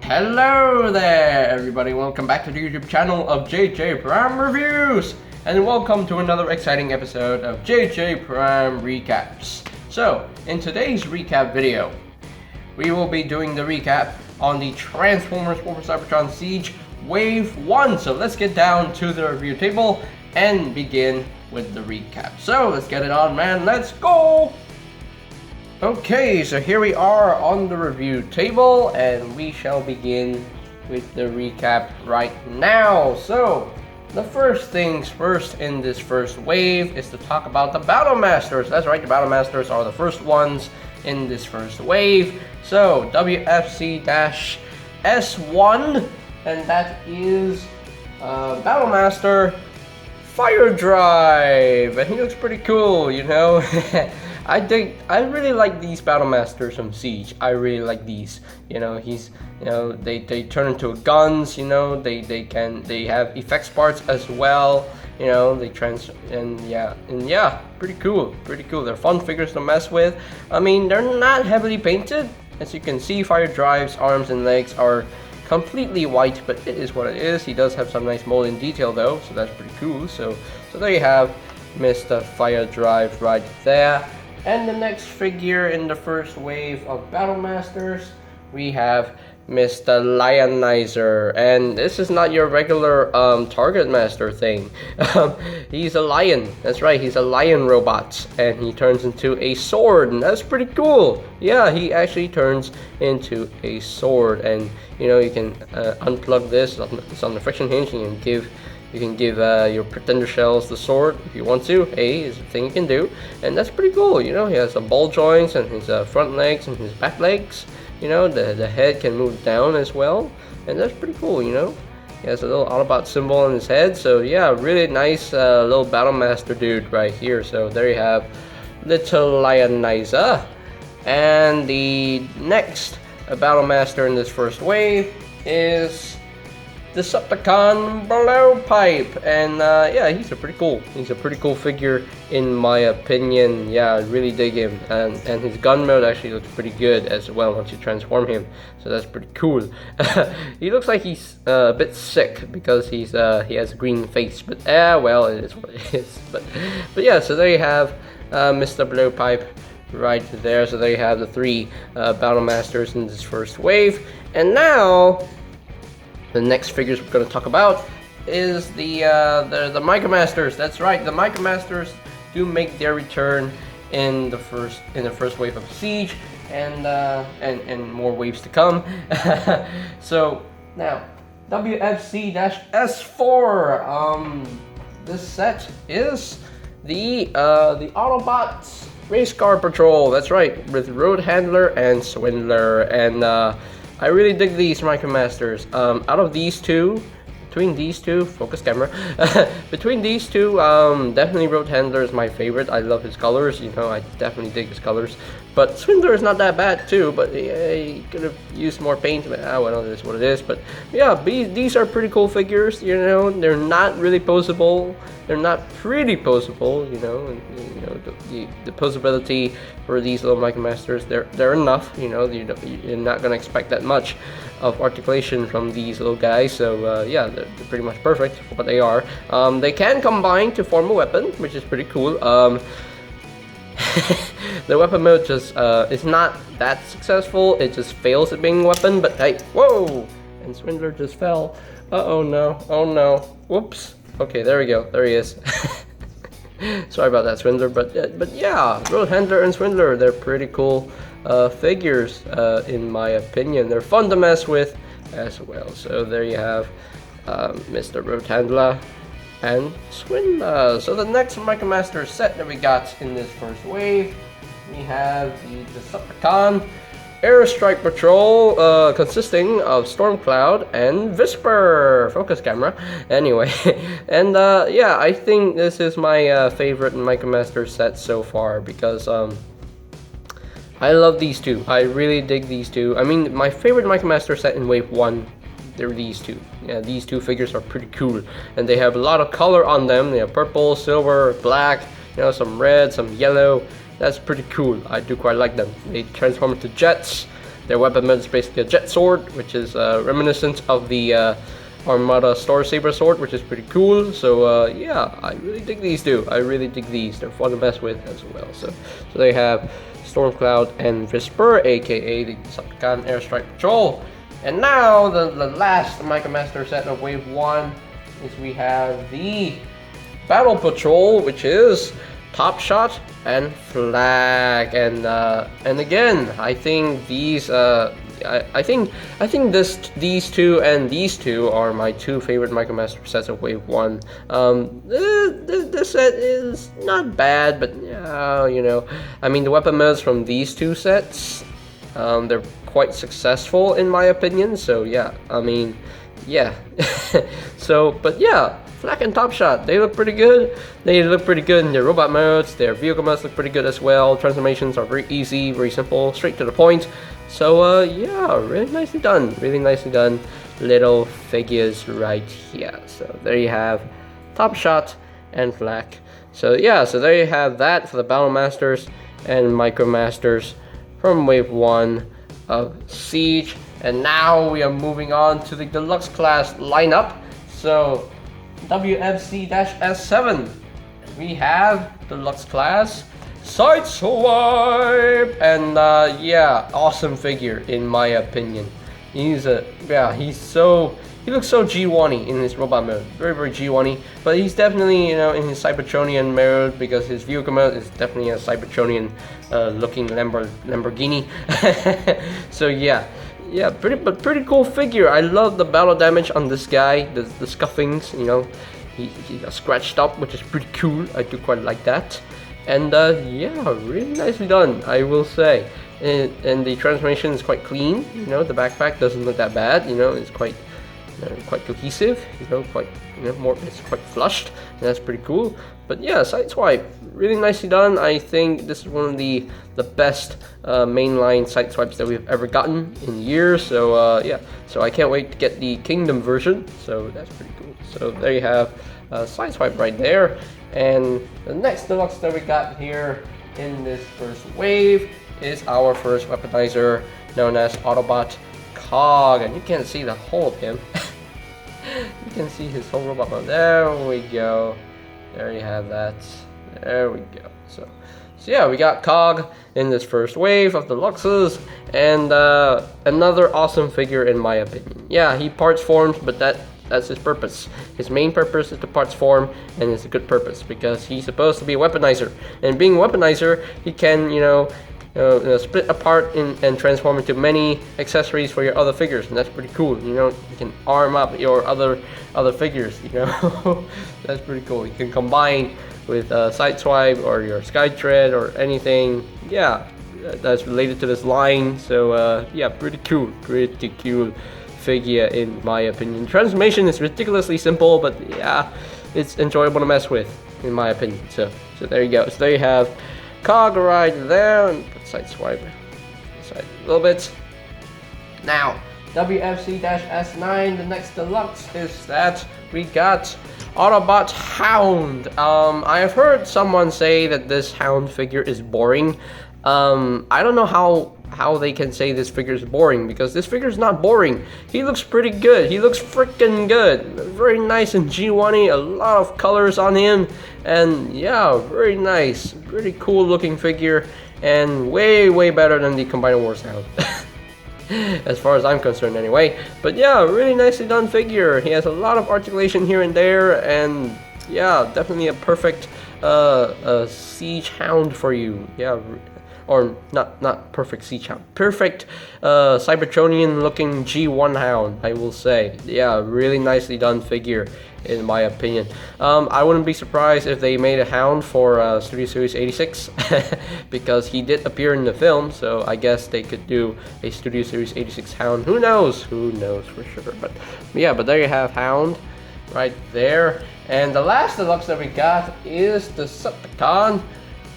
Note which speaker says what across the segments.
Speaker 1: Hello there everybody, welcome back to the YouTube channel of JJ Prime Reviews, and welcome to another exciting episode of JJ Prime Recaps. So, in today's recap video, we will be doing the recap on the Transformers War for Cybertron Siege Wave 1. So let's get down to the review table and begin with the recap. So let's get it on, man, let's go! Okay, so here we are on the review table, and we shall begin with the recap right now. So, the first things first in this first wave is to talk about the Battlemasters. That's right, the Battlemasters are the first ones in this first wave. So, WFC-S1, and that is Battlemaster Fire Drive, and he looks pretty cool, you know. I really like these Battlemasters from Siege. I really like these. You know, they turn into guns. You know, they have effects parts as well. You know, pretty cool. They're fun figures to mess with. I mean, they're not heavily painted. As you can see, Fire Drive's arms and legs are completely white, but it is what it is. He does have some nice molding detail though, so that's pretty cool. So there you have Mr. Fire Drive right there. And the next figure in the first wave of Battlemasters, we have Mr. Lionizer, and this is not your regular Target Master thing. He's a lion. That's right, he's a lion robot, and he turns into a sword, and that's pretty cool. Yeah, he actually turns into a sword, and you know, you can unplug this. It's on the friction hinge, and you can give your Pretender Shells the sword if you want to. Hey, is a thing you can do, and that's pretty cool. You know, he has some ball joints and his front legs and his back legs. You know, the head can move down as well, and that's pretty cool. You know, he has a little Autobot symbol on his head. So yeah, really nice little Battlemaster dude right here. So there you have little Lionizer, and the next Battlemaster in this first wave is Decepticon Blowpipe, and yeah, he's a pretty cool figure in my opinion. Yeah, I really dig him, and his gun mode actually looks pretty good as well once you transform him, so that's pretty cool. He looks like he's a bit sick because he has a green face, but well, it is what it is. But yeah, so there you have Mr. Blowpipe right there. So there you have the three Battlemasters in this first wave, and now the next figures we're going to talk about is the Micromasters. That's right, the Micromasters do make their return in the first wave of Siege, and more waves to come. So now WFC-S4. This set is the Autobots Race Car Patrol. That's right, with Road Handler and Swindler, and I really dig these Micromasters. Out of these two, between these two, focus camera, between these two, definitely Road Handler is my favorite. I love his colors, you know, I definitely dig his colors. But Swindler is not that bad too, but he could have used more paint, but well, it is what it is. But yeah, these are pretty cool figures, you know. They're not really poseable. They're not pretty poseable, you know, and you know, the posability for these little Micromasters, they're enough, you know. You're not gonna expect that much of articulation from these little guys, so yeah, they're pretty much perfect for what they are. They can combine to form a weapon, which is pretty cool. The weapon mode just is not that successful. It just fails at being a weapon, but hey, whoa! And Swindler just fell. Oh no, oh no, whoops. Okay, there we go. There he is. Sorry about that, Swindler. But yeah, Road Handler and Swindler, they're pretty cool figures in my opinion. They're fun to mess with as well. So there you have Mr. Road Handler and Swindler. So the next Micromaster set that we got in this first wave, we have the Decepticon Airstrike Patrol, consisting of Stormcloud and Visper. Focus camera. Anyway, and yeah, I think this is my favorite Micromaster set so far because I love these two. I really dig these two. I mean, my favorite Micromaster set in Wave 1, they're these two. Yeah, these two figures are pretty cool, and they have a lot of color on them. They have purple, silver, black, you know, some red, some yellow. That's pretty cool. I do quite like them. They transform into jets. Their weapon mode is basically a jet sword, which is reminiscent of the Armada Star Saber sword, which is pretty cool. So yeah, I really dig these two. I really dig these. They're fun to mess with as well. So they have Stormcloud and Whisper, aka the Decepticon Airstrike Patrol. And now the last Micromaster set of Wave 1 is we have the Battle Patrol, which is Top Shot and Flag. And again, I think these I think these two and these two are my two favorite Micromaster sets of Wave 1. This set is not bad, but you know, I mean, the weapon modes from these two sets, they're quite successful in my opinion. So yeah, I mean, yeah. So, but yeah, Flak and Top Shot, they look pretty good. They look pretty good in their robot modes. Their vehicle modes look pretty good as well. Transformations are very easy, very simple, straight to the point. So yeah, really nicely done. Really nicely done little figures right here. So there you have Top Shot and Flak. So yeah, so there you have that for the Battlemasters and Micromasters from Wave 1 of Siege. And now we are moving on to the Deluxe Class lineup. So WFC-S7, we have Deluxe Class Sideswipe, and yeah, awesome figure in my opinion. He looks so G1-y in his robot mode, very G1-y, but he's definitely, you know, in his Cybertronian mode, because his vehicle mode is definitely a Cybertronian looking Lamborghini. So yeah, pretty cool figure. I love the battle damage on this guy, the scuffings, you know, he got scratched up, which is pretty cool. I do quite like that. And yeah, really nicely done, I will say. And the transformation is quite clean. You know, the backpack doesn't look that bad. You know, it's quite cohesive. You know, it's quite flushed. And that's pretty cool. But yeah, Sideswipe, really nicely done. I think this is one of the best mainline Sideswipes that we've ever gotten in years. So yeah, so I can't wait to get the Kingdom version. So that's pretty cool. So there you have Sideswipe right there. And the next deluxe that we got here in this first wave is our first weaponizer, known as Autobot Cog. And you can't see the whole of him. You can see his whole robot mode. There we go. There you have that. There we go. So yeah, we got Cog in this first wave of deluxes, and another awesome figure in my opinion. Yeah, he parts forms, but that's his purpose. His main purpose is to parts form, and it's a good purpose because he's supposed to be a weaponizer. And being a weaponizer, he can, split apart and transform into many accessories for your other figures, and that's pretty cool. You know, you can arm up your other figures. You know, that's pretty cool. You can combine with Sideswipe or your Skytrain or anything. Yeah, that's related to this line. So yeah, pretty cool figure in my opinion. Transformation is ridiculously simple, but yeah, it's enjoyable to mess with in my opinion. So there you go. So there you have Cog right there, and put Sideswipe aside a little bit. Now WFC-S9, the next deluxe, is that we got Autobot Hound. I have heard someone say that this Hound figure is boring. I don't know how they can say this figure is boring, because this figure is not boring. He looks pretty good. He looks freaking good. Very nice and G1-y, a lot of colors on him, and yeah, very nice. Pretty cool looking figure, and way better than the Combiner Wars Hound. As far as I'm concerned anyway. But yeah, really nicely done figure. He has a lot of articulation here and there, and yeah, definitely a perfect siege hound for you. Yeah, or not perfect siege hound, perfect Cybertronian looking G1 hound, I will say. Yeah, really nicely done figure in my opinion. I wouldn't be surprised if they made a hound for Studio Series 86 because he did appear in the film, so I guess they could do a Studio Series 86 hound. Who knows for sure. But yeah, but there you have Hound right there. And the last deluxe that we got is the Decepticon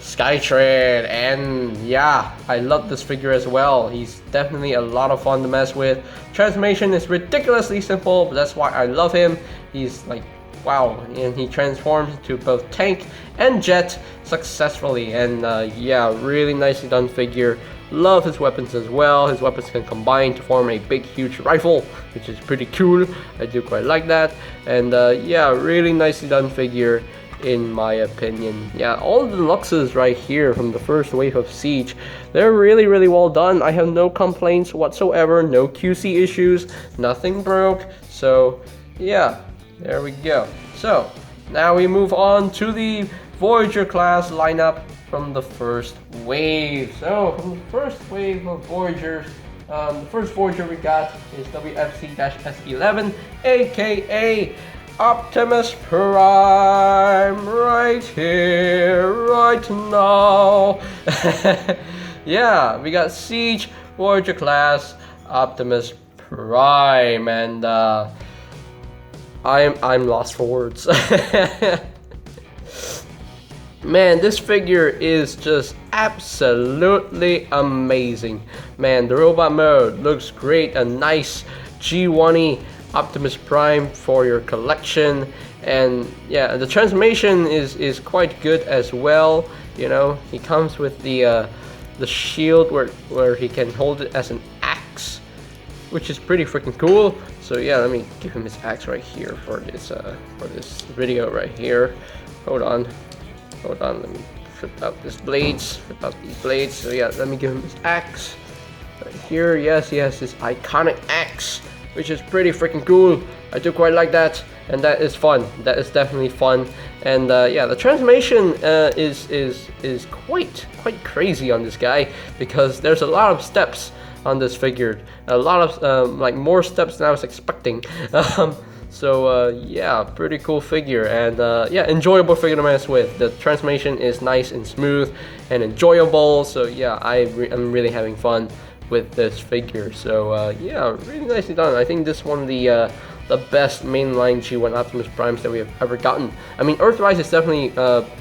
Speaker 1: Skytrain, and yeah, I love this figure as well. He's definitely a lot of fun to mess with. Transformation is ridiculously simple, but that's why I love him. He's like, wow, and he transforms to both tank and jet successfully, and yeah, really nicely done figure Love his weapons as well. His weapons can combine to form a big, huge rifle, which is pretty cool. I do quite like that. And yeah, really nicely done figure, in my opinion. Yeah, all the deluxes right here from the first wave of Siege, they're really well done. I have no complaints whatsoever, no QC issues, nothing broke. So yeah, there we go. So now we move on to the Voyager class lineup from the first wave. So from the first wave of Voyagers, the first Voyager we got is WFC-S11, aka Optimus Prime, right here, right now. Yeah, we got Siege Voyager class Optimus Prime, and I'm lost for words. Man, this figure is just absolutely amazing. Man, the robot mode looks great. A nice G1-y Optimus Prime for your collection, and yeah, the transformation is quite good as well. You know, he comes with the shield where he can hold it as an axe, which is pretty freaking cool. So yeah, let me give him his axe right here for this video right here. Hold on, let me flip out these blades. So yeah, let me give him his axe right here. Yes, he has this iconic axe, which is pretty freaking cool. I do quite like that, and that is fun. That is definitely fun. And yeah, the transformation is quite crazy on this guy, because there's a lot of steps on this figure. A lot of like more steps than I was expecting. So yeah, pretty cool figure, and yeah, enjoyable figure to mess with. The transformation is nice and smooth and enjoyable. So yeah, I'm really having fun with this figure. So yeah, really nicely done. I think this is one of the best mainline G1 Optimus Primes that we have ever gotten. I mean, Earthrise is definitely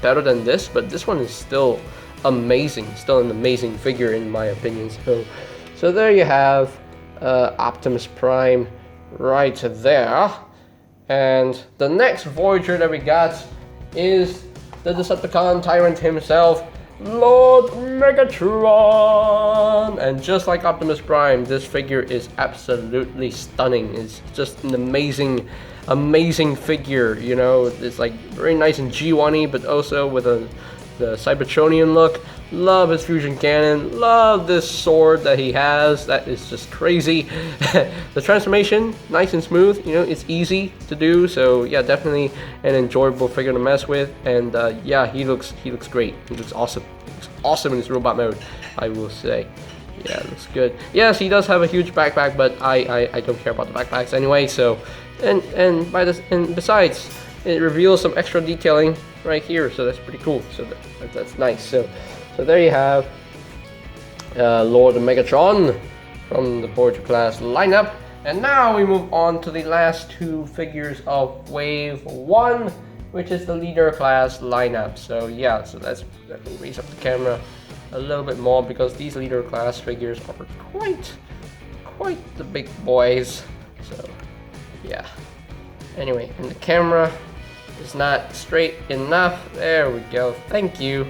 Speaker 1: better than this, but this one is still amazing. Still an amazing figure in my opinion. So there you have Optimus Prime right there. And the next Voyager that we got is the Decepticon tyrant himself, Lord Megatron. And just like Optimus Prime, this figure is absolutely stunning. It's just an amazing figure. You know, it's like very nice and G1-y, but also with the Cybertronian look. Love his fusion cannon. Love this sword that he has. That is just crazy. The transformation, nice and smooth. You know, it's easy to do. So yeah, definitely an enjoyable figure to mess with. And yeah, he looks great. He looks awesome. He looks awesome in his robot mode, I will say. Yeah, it looks good. Yes, he does have a huge backpack, but I don't care about the backpacks anyway. So and besides, it reveals some extra detailing right here, so that's pretty cool. So that's nice. So there you have Lord Megatron from the Voyager class lineup. And now we move on to the last two figures of Wave 1, which is the Leader class lineup. So yeah, let me raise up the camera a little bit more, because these Leader class figures are quite the big boys. So yeah. Anyway, and the camera is not straight enough. There we go. Thank you.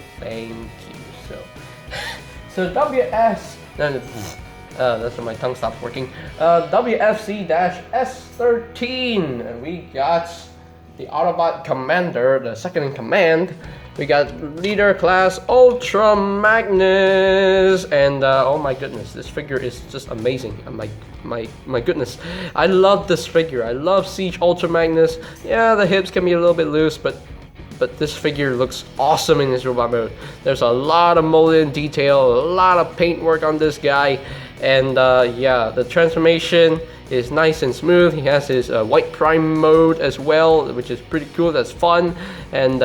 Speaker 1: So WS. That's when my tongue stops working. WFC-S13. And we got the Autobot Commander, the second in command. We got Leader class Ultra Magnus, and oh my goodness, this figure is just amazing. My goodness, I love this figure. I love Siege Ultra Magnus. Yeah, the hips can be a little bit loose, but this figure looks awesome in his robot mode. There's a lot of molded detail, a lot of paint work on this guy, and yeah, the transformation is nice and smooth. He has his white prime mode as well, which is pretty cool. That's fun, and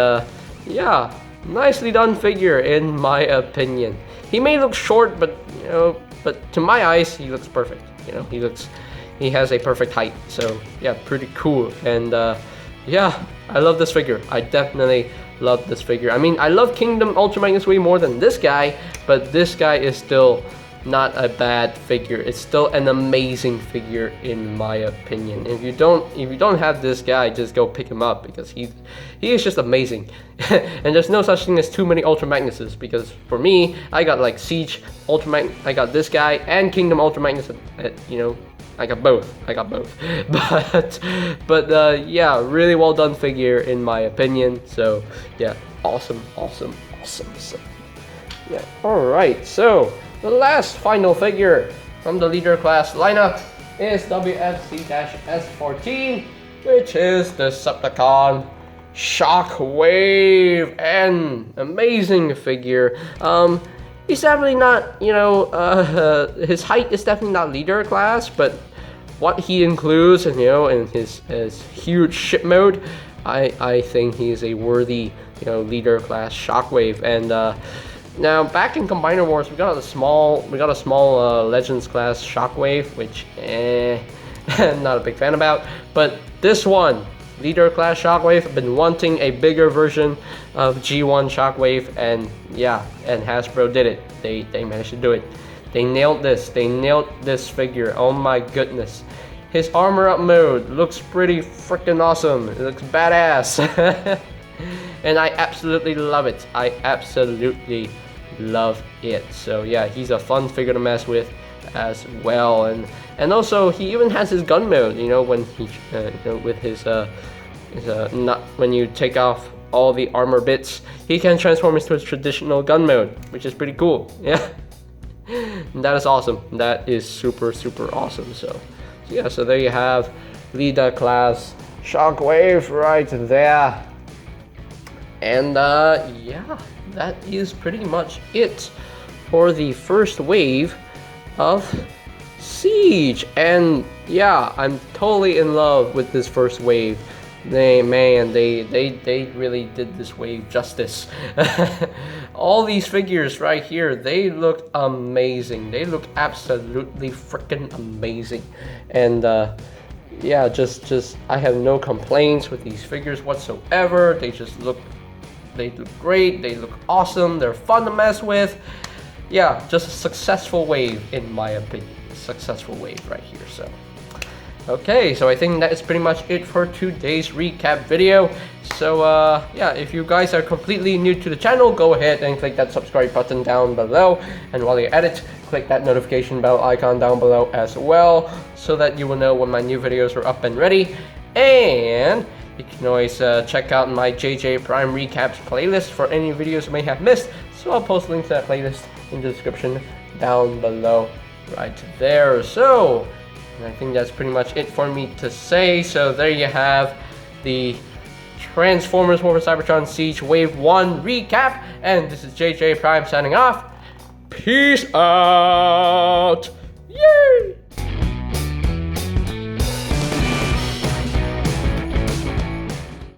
Speaker 1: yeah, nicely done figure in my opinion. He may look short, but you know, but to my eyes, he looks perfect. You know, he has a perfect height. So yeah, pretty cool. And yeah, I love this figure. I definitely love this figure. I mean, I love Kingdom Ultra Magnus way more than this guy, but this guy is still not a bad figure. It's still an amazing figure in my opinion. If you don't have this guy, just go pick him up because he is just amazing. And there's no such thing as too many Ultra Magnuses, because for me, I got like Siege Ultra Magnus, I got this guy and Kingdom Ultra Magnus. You know, I got both. But yeah, really well done figure in my opinion. So yeah, awesome. So yeah, all right. So the last final figure from the leader class lineup is WFC-S14, which is the Decepticon Shockwave. An amazing figure. He's definitely not, you know, his height is definitely not leader class, but what he includes, and you know, in his huge ship mode, I think he is a worthy, you know, leader class Shockwave. And now back in Combiner Wars, we got a small Legends class Shockwave, which I'm not a big fan about. But this one, leader class Shockwave, I've been wanting a bigger version of G1 Shockwave, and yeah, and Hasbro did it. They managed to do it. They nailed this. They nailed this figure. Oh my goodness. His armor up mode looks pretty freaking awesome. It looks badass. And I absolutely love it. I absolutely love it. So yeah, he's a fun figure to mess with as well. And also he even has his gun mode, you know, when he you know, with his not when you take off all the armor bits, he can transform into his traditional gun mode, which is pretty cool. Yeah. And that is awesome. That is super awesome. So yeah, so there you have leader class Shockwave right there. And yeah, that is pretty much it for the first wave of Siege. And yeah, I'm totally in love with this first wave. They really did this wave justice. All these figures right here, they look amazing. They look absolutely freaking amazing. And yeah, just I have no complaints with these figures whatsoever. They look great. They look awesome. They're fun to mess with. Yeah, just a successful wave in my opinion. A successful wave right here. So okay, so I think that is pretty much it for today's recap video. So yeah, if you guys are completely new to the channel, go ahead and click that subscribe button down below, and while you're at it, click that notification bell icon down below as well, so that you will know when my new videos are up and ready. And you can always check out my JJ Prime Recaps playlist for any videos you may have missed, so I'll post links to that playlist in the description down below right there. So and I think that's pretty much it for me to say. So there you have the Transformers War for Cybertron Siege Wave 1 recap. And this is JJ Prime signing off. Peace out!